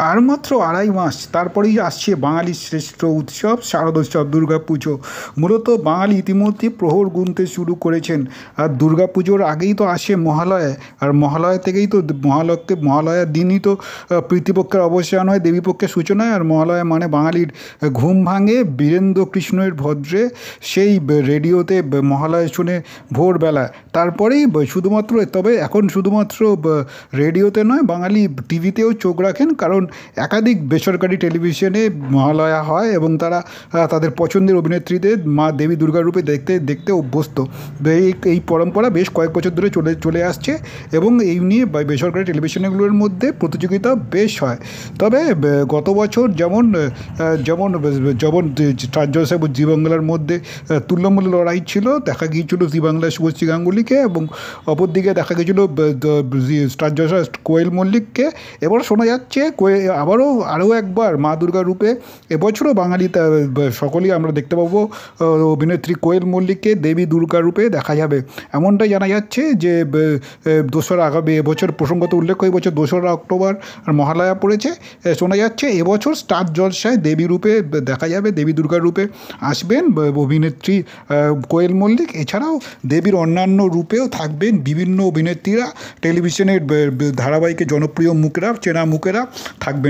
আর মাত্র আড়াই মাস তারপরেই আসছে বাঙালির শ্রেষ্ঠ উৎসব শারদোৎসব দুর্গাপুজো। মূলত বাঙালি ইতিমধ্যে প্রহর গুনতে শুরু করেছেন। আর দুর্গাপুজোর আগেই তো আসে মহালয়া, আর মহালয়া থেকেই তো মহালয়ার দিনই তো প্রীতিপক্ষের অবসান হয়, দেবীপক্ষের সূচনা হয়। আর মহালয়া মানে বাঙালির ঘুম ভাঙে বীরেন্দ্র কৃষ্ণের ভদ্রে সেই রেডিওতে মহালয়া শুনে ভোরবেলা। তারপরেই শুধুমাত্র, তবে এখন শুধুমাত্র রেডিওতে নয়, বাঙালি টিভিতেও চোখ রাখেন, কারণ একাধিক বেসরকারি টেলিভিশনে মহালয়া হয় এবং তারা তাদের পছন্দের অভিনেত্রীদের মা দেবী দুর্গা রূপে দেখতে দেখতে অভ্যস্ত। এই পরম্পরা বেশ কয়েক বছর ধরে চলে আসছে এবং এই নিয়ে বেসরকারি টেলিভিশনগুলোর মধ্যে প্রতিযোগিতা বেশ হয়। তবে গত বছর যেমন যেমন যেমন স্টার জলসায় জি বাংলার মধ্যে তুল্যমূল্য লড়াই ছিল, দেখা গিয়েছিল জি বাংলায় শুভশ্রী গাঙ্গুলিকে এবং অপরদিকে দেখা গিয়েছিল স্টার জলসা কোয়েল মল্লিককে। এবার শোনা যাচ্ছে আরও একবার মা দুর্গা রূপে এবছরও বাঙালি সকলেই আমরা দেখতে পাবো অভিনেত্রী কোয়েল মল্লিককে দেবী দুর্গা রূপে দেখা যাবে, এমনটাই জানা যাচ্ছে। যে আগামী এবছর প্রসঙ্গত উল্লেখ্য, এবছর 2রা অক্টোবর আর মহালয়া পড়েছে। শোনা যাচ্ছে এবছর স্টার জলসায় দেবী রূপে দেখা যাবে, দেবী দুর্গা রূপে আসবেন অভিনেত্রী কোয়েল মল্লিক। এছাড়াও দেবীর অন্যান্য রূপেও থাকবেন বিভিন্ন অভিনেত্রীরা, টেলিভিশনের ধারাবাহিকে জনপ্রিয় মুখেরা, চেনা মুখেরা থাকবেন।